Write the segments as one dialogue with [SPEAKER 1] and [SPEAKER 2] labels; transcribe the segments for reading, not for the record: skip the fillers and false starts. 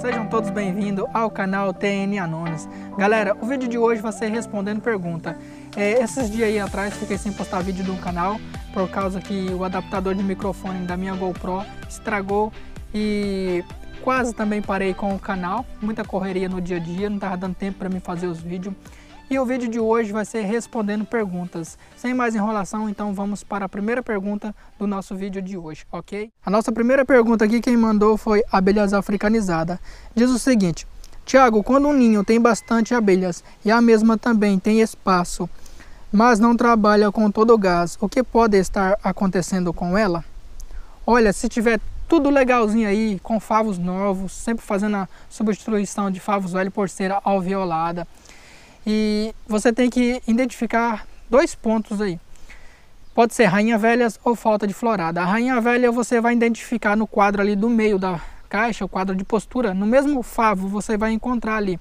[SPEAKER 1] sejam todos bem-vindos ao canal TN Anones. Galera, o vídeo de hoje vai ser respondendo pergunta. Esses dias aí atrás fiquei sem postar vídeo do canal por causa que o adaptador de microfone da minha GoPro estragou e quase também parei com o canal. Muita correria no dia a dia, não estava dando tempo para mim fazer os vídeos. E o vídeo de hoje vai ser respondendo perguntas. Sem mais enrolação, então vamos para a primeira pergunta do nosso vídeo de hoje, ok? A nossa primeira pergunta aqui, quem mandou foi Abelhas Africanizada. Diz o seguinte: Tiago, quando um ninho tem bastante abelhas e a mesma também tem espaço, mas não trabalha com todo o gás, o que pode estar acontecendo com ela? Olha, se tiver tudo legalzinho aí, com favos novos, sempre fazendo a substituição de favos velhos por cera alveolada, e você tem que identificar dois pontos aí. Pode ser rainha velhas ou falta de florada. A rainha velha você vai identificar no quadro ali do meio da caixa, o quadro de postura. No mesmo favo você vai encontrar ali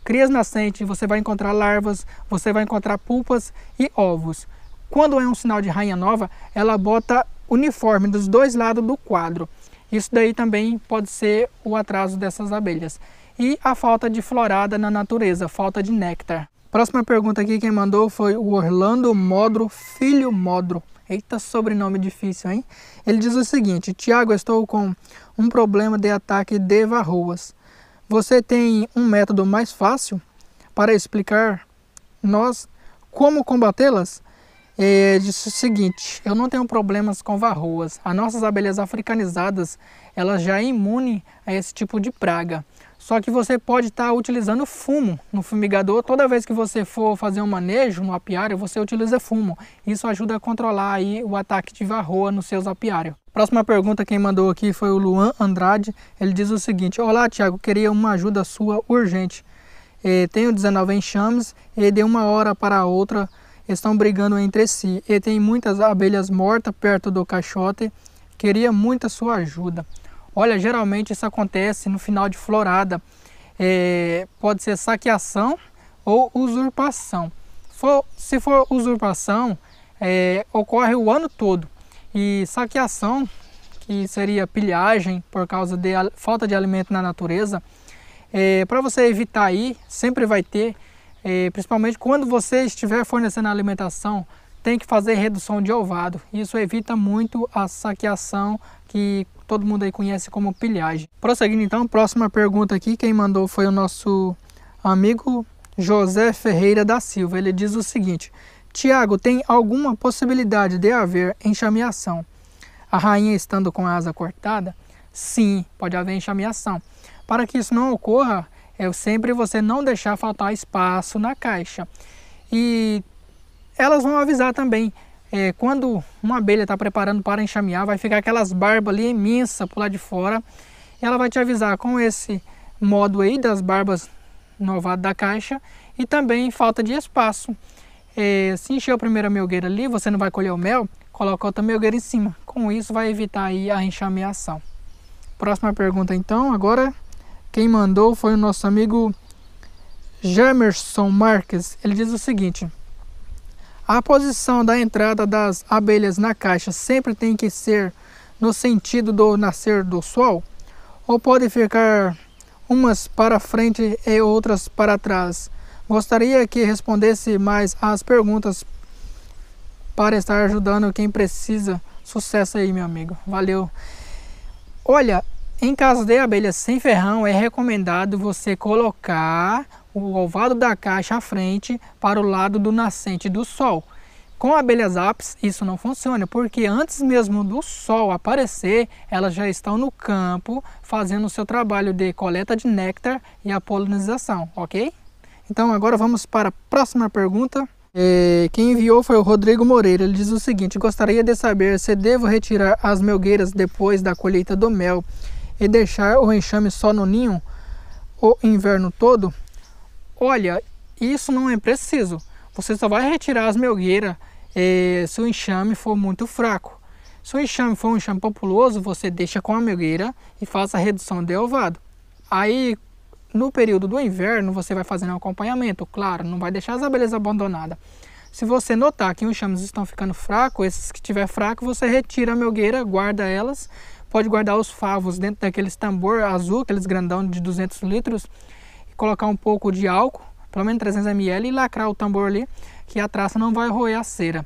[SPEAKER 1] crias nascentes, você vai encontrar larvas, você vai encontrar pulpas e ovos. Quando é um sinal de rainha nova, ela bota uniforme dos dois lados do quadro. Isso daí também pode ser o atraso dessas abelhas. E a falta de florada na natureza, falta de néctar. Próxima pergunta aqui, quem mandou foi o Orlando Modro, Filho Modro. Eita, sobrenome difícil, hein? Ele diz o seguinte: Tiago, estou com um problema de ataque de varroas. Você tem um método mais fácil para explicar nós como combatê-las? Disse o seguinte: eu não tenho problemas com varroas. As nossas abelhas africanizadas, elas já é imune a esse tipo de praga. Só que você pode estar utilizando fumo no fumigador. Toda vez que você for fazer um manejo no apiário, você utiliza fumo. Isso ajuda a controlar aí o ataque de varroa nos seus apiários. Próxima pergunta, quem mandou aqui foi o Luan Andrade. Ele diz o seguinte: olá, Tiago, queria uma ajuda sua urgente. Tenho 19 enxames e de uma hora para a outra estão brigando entre si. E tem muitas abelhas mortas perto do caixote. Queria muita sua ajuda. Olha, geralmente isso acontece no final de florada. Pode ser saqueação ou usurpação. Se for usurpação, ocorre o ano todo. E saqueação, que seria pilhagem por causa de falta de alimento na natureza, para você evitar aí, sempre vai ter, principalmente quando você estiver fornecendo alimentação, tem que fazer redução de ovado. Isso evita muito a saqueação, que todo mundo aí conhece como pilhagem. Prosseguindo então, próxima pergunta aqui, quem mandou foi o nosso amigo José Ferreira da Silva. Ele diz o seguinte: Tiago, tem alguma possibilidade de haver enxameação? A rainha estando com a asa cortada? Sim, pode haver enxameação. Para que isso não ocorra, sempre você não deixar faltar espaço na caixa. E elas vão avisar também. Quando uma abelha está preparando para enxamear, vai ficar aquelas barbas ali imensas por lá de fora. E ela vai te avisar com esse modo aí das barbas novadas da caixa e também falta de espaço. Se encher a primeira melgueira ali, você não vai colher o mel, coloca outra melgueira em cima. Com isso vai evitar aí a enxameação. Próxima pergunta então, agora quem mandou foi o nosso amigo Gemerson Marques. Ele diz o seguinte: a posição da entrada das abelhas na caixa sempre tem que ser no sentido do nascer do sol? Ou pode ficar umas para frente e outras para trás? Gostaria que respondesse mais as perguntas para estar ajudando quem precisa. Sucesso aí, meu amigo. Valeu. Olha, em caso de abelhas sem ferrão, é recomendado você colocar o ovado da caixa à frente para o lado do nascente do sol. Com abelhas apis isso não funciona, porque antes mesmo do sol aparecer, elas já estão no campo fazendo o seu trabalho de coleta de néctar e a polinização, ok? Então agora vamos para a próxima pergunta. Quem enviou foi o Rodrigo Moreira. Ele diz o seguinte: gostaria de saber se devo retirar as melgueiras depois da colheita do mel e deixar o enxame só no ninho o inverno todo? Olha, isso não é preciso. Você só vai retirar as melgueiras se o enxame for muito fraco. Se o enxame for um enxame populoso, você deixa com a melgueira e faça a redução de ovado. Aí, no período do inverno, você vai fazendo um acompanhamento. Claro, não vai deixar as abelhas abandonadas. Se você notar que os enxames estão ficando fracos, esses que estiver fraco, você retira a melgueira, guarda elas, pode guardar os favos dentro daqueles tambor azul, aqueles grandão de 200 litros, e colocar um pouco de álcool, pelo menos 300 ml, e lacrar o tambor ali, que a traça não vai roer a cera.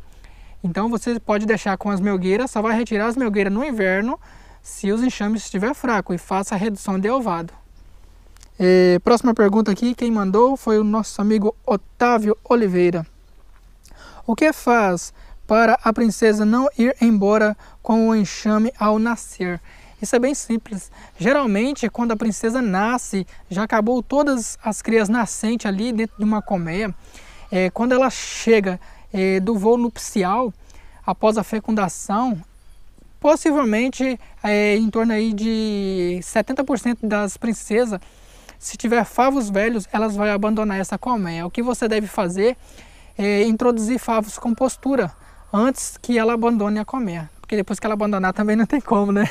[SPEAKER 1] Então você pode deixar com as melgueiras, só vai retirar as melgueiras no inverno se os enxames estiver fraco e faça a redução de ovado. Próxima pergunta aqui, quem mandou foi o nosso amigo Otávio Oliveira. O que faz para a princesa não ir embora com o enxame ao nascer? Isso é bem simples. Geralmente, quando a princesa nasce, já acabou todas as crias nascentes ali dentro de uma colmeia. Quando ela chega do voo nupcial, após a fecundação, possivelmente em torno aí de 70% das princesas, se tiver favos velhos, elas vão abandonar essa colmeia. O que você deve fazer é introduzir favos com postura antes que ela abandone a colmeia, porque depois que ela abandonar também não tem como, né?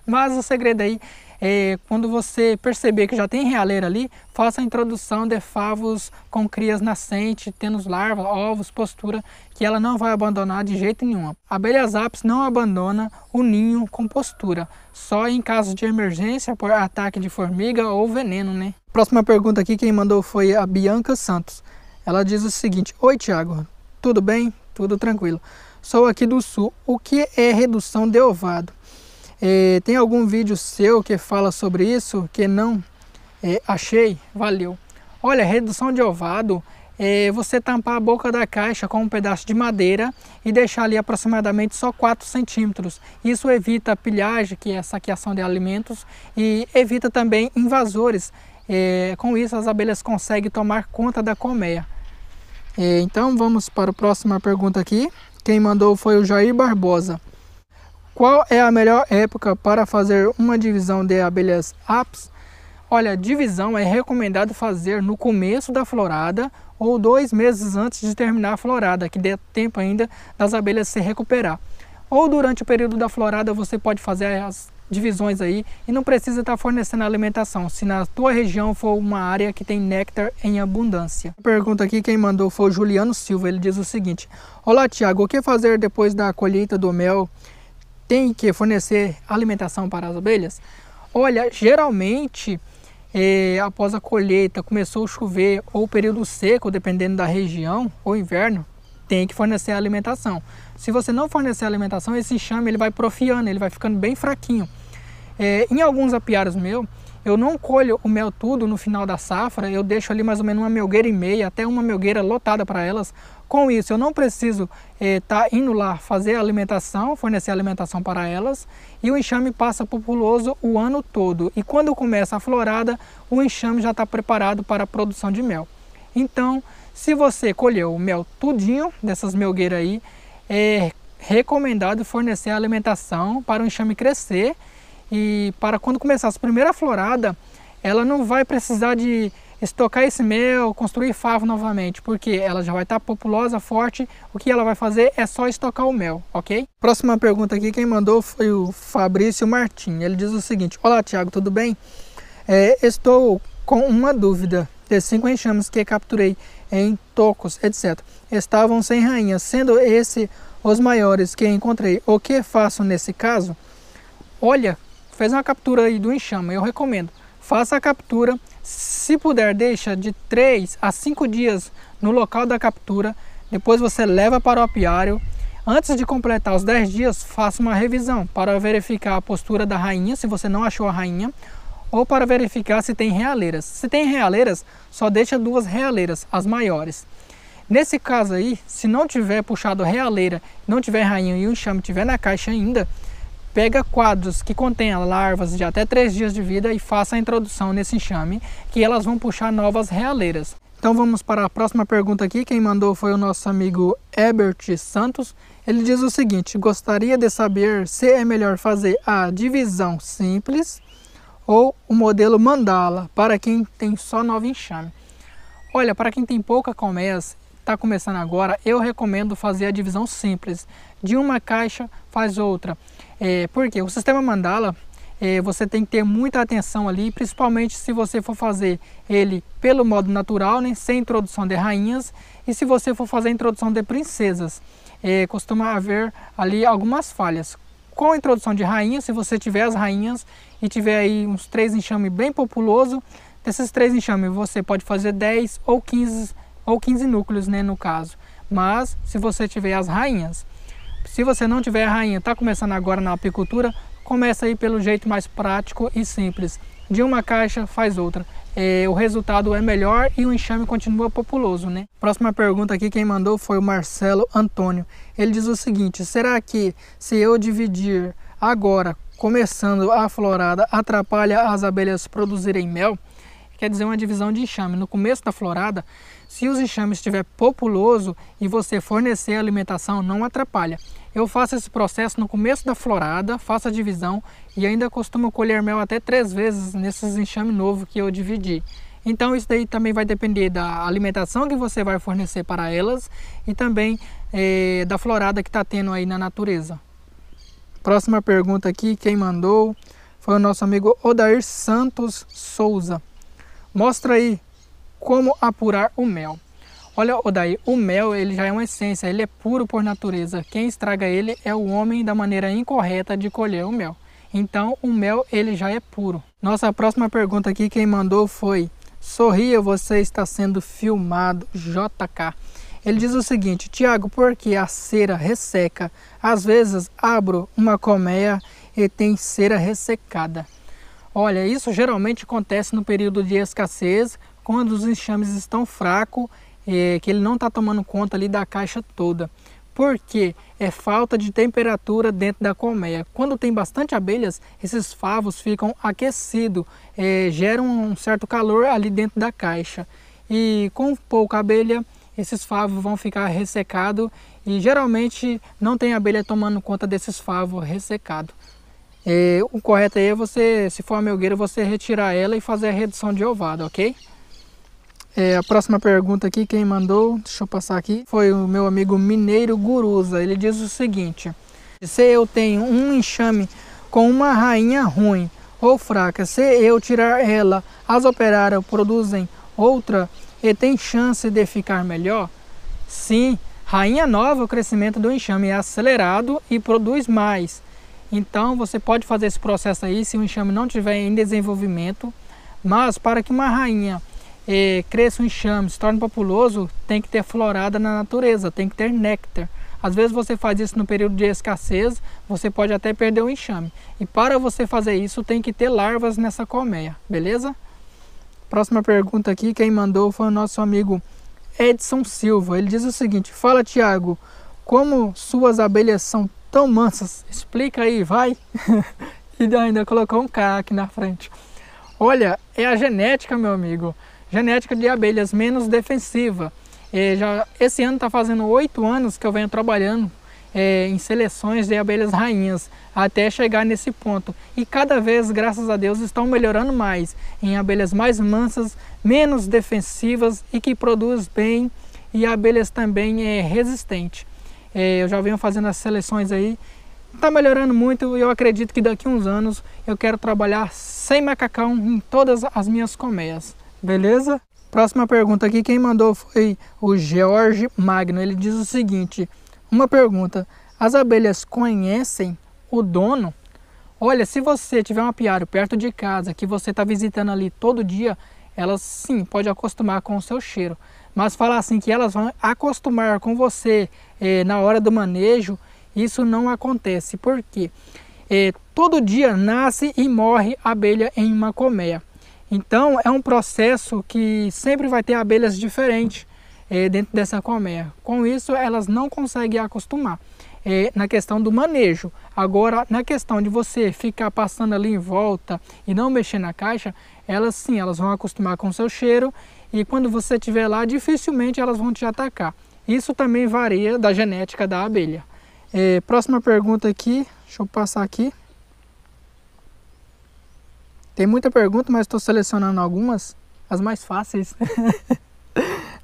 [SPEAKER 1] Mas o segredo aí é quando você perceber que já tem realeira ali, faça a introdução de favos com crias nascentes, tendo larvas, ovos, postura, que ela não vai abandonar de jeito nenhum. A abelhas apis não abandona o ninho com postura, só em caso de emergência por ataque de formiga ou veneno, né? Próxima pergunta aqui, quem mandou foi a Bianca Santos. Ela diz o seguinte: oi Thiago, tudo bem? Tudo tranquilo. Sou aqui do sul. O que é redução de ovado? Tem algum vídeo seu que fala sobre isso? Que não achei? Valeu. Olha, redução de ovado é você tampar a boca da caixa com um pedaço de madeira e deixar ali aproximadamente só 4 centímetros. Isso evita pilhagem, que é a saqueação de alimentos, e evita também invasores. Com isso as abelhas conseguem tomar conta da colmeia. Então vamos para a próxima pergunta aqui. Quem mandou foi o Jair Barbosa. Qual é a melhor época para fazer uma divisão de abelhas apis? Olha, divisão é recomendado fazer no começo da florada ou 2 meses antes de terminar a florada, que dê tempo ainda das abelhas se recuperar. Ou durante o período da florada você pode fazer as divisões aí e não precisa estar fornecendo alimentação, se na tua região for uma área que tem néctar em abundância. Pergunta aqui, quem mandou foi o Juliano Silva. Ele diz o seguinte: olá Thiago, o que fazer depois da colheita do mel? Tem que fornecer alimentação para as abelhas? Olha, geralmente após a colheita, começou a chover ou período seco, dependendo da região, ou inverno, tem que fornecer alimentação. Se você não fornecer alimentação, esse enxame ele vai profiando, ele vai ficando bem fraquinho. Em alguns apiários meus, eu não colho o mel tudo no final da safra, eu deixo ali mais ou menos uma melgueira e meia, até uma melgueira lotada para elas. Com isso, eu não preciso estar indo lá fazer alimentação, fornecer alimentação para elas, e o enxame passa populoso o ano todo. E quando começa a florada, o enxame já está preparado para a produção de mel. Então, se você colheu o mel tudinho dessas melgueiras aí, é recomendado fornecer alimentação para o enxame crescer, e para quando começar a primeira florada, ela não vai precisar de estocar esse mel, construir favo novamente, porque ela já vai estar populosa, forte. O que ela vai fazer é só estocar o mel, ok? Próxima pergunta aqui, quem mandou foi o Fabrício Martim. Ele diz o seguinte: olá Thiago, tudo bem? Estou com uma dúvida. De 5 enxames que capturei em tocos, etc. estavam sem rainha, sendo esse os maiores que encontrei. O que faço nesse caso? Olha, fez uma captura aí do enxame, eu recomendo. Faça a captura, se puder deixa de 3 a 5 dias no local da captura, depois você leva para o apiário. Antes de completar os 10 dias, faça uma revisão para verificar a postura da rainha, se você não achou a rainha, ou para verificar se tem realeiras. Se tem realeiras, só deixa 2 realeiras, as maiores. Nesse caso aí, se não tiver puxado realeira, não tiver rainha e o enxame estiver na caixa ainda, pega quadros que contenham larvas de até 3 dias de vida e faça a introdução nesse enxame, que elas vão puxar novas realeiras. Então vamos para a próxima pergunta aqui. Quem mandou foi o nosso amigo Herbert Santos. Ele diz o seguinte: gostaria de saber se é melhor fazer a divisão simples ou o modelo mandala para quem tem só 9 enxame. Olha, para quem tem pouca colmeias, está começando agora, eu recomendo fazer a divisão simples. De uma caixa faz outra. Porque o sistema mandala, você tem que ter muita atenção ali, principalmente se você for fazer ele pelo modo natural, né, sem introdução de rainhas, e se você for fazer a introdução de princesas, costuma haver ali algumas falhas. com a introdução de rainha, se você tiver as rainhas e tiver aí uns 3 enxames bem populoso, desses 3 enxames você pode fazer 10 ou 15 núcleos, né, no caso. Mas se você tiver as rainhas, se você não tiver a rainha, está começando agora na apicultura, começa aí pelo jeito mais prático e simples. De uma caixa faz outra. O resultado é melhor e o enxame continua populoso, né? Próxima pergunta aqui, quem mandou foi o Marcelo Antônio. Ele diz o seguinte: será que se eu dividir agora, começando a florada, atrapalha as abelhas produzirem mel? Quer dizer, uma divisão de enxame. No começo da florada, se os enxames estiver populoso e você fornecer a alimentação, não atrapalha. Eu faço esse processo no começo da florada, faço a divisão e ainda costumo colher mel até 3 vezes nesses enxames novos que eu dividi. Então isso daí também vai depender da alimentação que você vai fornecer para elas e também da florada que está tendo aí na natureza. Próxima pergunta aqui, quem mandou foi o nosso amigo Odair Santos Souza. Mostra aí como apurar o mel. Olha, Odair, o mel ele já é uma essência, ele é puro por natureza. Quem estraga ele é o homem da maneira incorreta de colher o mel. Então o mel ele já é puro. Nossa próxima pergunta aqui, quem mandou foi: sorria, você está sendo filmado, JK. Ele diz o seguinte: Tiago, por que a cera resseca? Às vezes abro uma colmeia e tem cera ressecada. Olha, isso geralmente acontece no período de escassez, quando os enxames estão fracos, que ele não está tomando conta ali da caixa toda. Porque é falta de temperatura dentro da colmeia. Quando tem bastante abelhas, esses favos ficam aquecidos, geram um certo calor ali dentro da caixa. E com pouca abelha, esses favos vão ficar ressecados e geralmente não tem abelha tomando conta desses favos ressecados. O correto aí é você, se for a melgueira, você retirar ela e fazer a redução de ovado, ok? A próxima pergunta aqui, quem mandou, deixa eu passar aqui, foi o meu amigo Mineiro Guruza. Ele diz o seguinte: se eu tenho um enxame com uma rainha ruim ou fraca, se eu tirar ela, as operárias produzem outra e tem chance de ficar melhor? Sim, rainha nova, o crescimento do enxame é acelerado e produz mais. Então você pode fazer esse processo aí se o enxame não estiver em desenvolvimento, mas para que uma rainha cresça um enxame, se torne populoso, tem que ter florada na natureza, tem que ter néctar. Às vezes você faz isso no período de escassez, você pode até perder o enxame. E para você fazer isso, tem que ter larvas nessa colmeia, beleza? Próxima pergunta aqui, quem mandou foi o nosso amigo Edson Silva. Ele diz o seguinte: fala, Tiago, como suas abelhas são tão mansas? Explica aí, vai. E ainda colocou um K aqui na frente. Olha, é a genética, meu amigo. Genética de abelhas menos defensiva. Esse ano está fazendo 8 anos que eu venho trabalhando em seleções de abelhas rainhas, até chegar nesse ponto. E cada vez, graças a Deus, estão melhorando mais em abelhas mais mansas, menos defensivas e que produzem bem, e abelhas também resistentes. Eu já venho fazendo as seleções aí, está melhorando muito e eu acredito que daqui a uns anos eu quero trabalhar sem macacão em todas as minhas colmeias. Beleza? Próxima pergunta aqui, quem mandou foi o George Magno. Ele diz o seguinte: uma pergunta: as abelhas conhecem o dono? Olha, se você tiver um apiário perto de casa, que você está visitando ali todo dia, elas sim, podem acostumar com o seu cheiro. Mas falar assim que elas vão acostumar com você na hora do manejo, isso não acontece. Por quê? Todo dia nasce e morre abelha em uma colmeia. Então é um processo que sempre vai ter abelhas diferentes dentro dessa colmeia. Com isso elas não conseguem acostumar na questão do manejo. Agora na questão de você ficar passando ali em volta e não mexer na caixa, elas sim, elas vão acostumar com o seu cheiro e quando você estiver lá dificilmente elas vão te atacar. Isso também varia da genética da abelha. Próxima pergunta aqui, deixa eu passar aqui. Tem muita pergunta, mas estou selecionando algumas, as mais fáceis.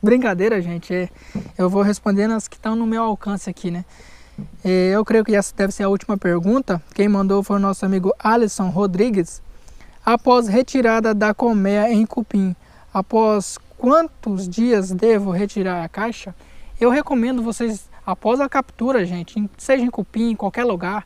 [SPEAKER 1] Brincadeira, gente. Eu vou respondendo as que estão no meu alcance aqui, né? Eu creio que essa deve ser a última pergunta. Quem mandou foi o nosso amigo Alisson Rodrigues. Após retirada da colmeia em cupim, após quantos dias devo retirar a caixa? Eu recomendo vocês, após a captura, gente, seja em cupim, em qualquer lugar,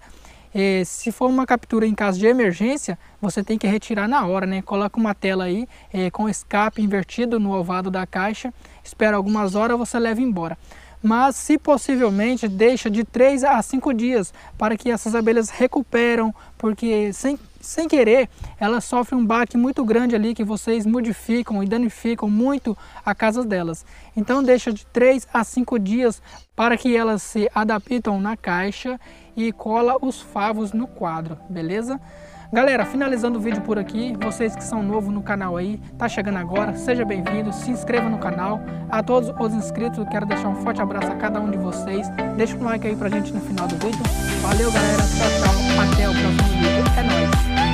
[SPEAKER 1] Se for uma captura em caso de emergência, você tem que retirar na hora, né? Coloca uma tela aí com escape invertido no ovado da caixa, espera algumas horas, você leva embora. Mas, se possivelmente, deixa de 3 a 5 dias para que essas abelhas recuperam, porque sem querer elas sofrem um baque muito grande ali, que vocês modificam e danificam muito a casa delas. Então deixa de 3 a 5 dias para que elas se adaptam na caixa e cola os favos no quadro, beleza? Galera, finalizando o vídeo por aqui, vocês que são novos no canal aí, tá chegando agora, seja bem-vindo, se inscreva no canal. A todos os inscritos, eu quero deixar um forte abraço a cada um de vocês. Deixa um like aí pra gente no final do vídeo. Valeu, galera, tchau, tchau, até o próximo vídeo, é nóis!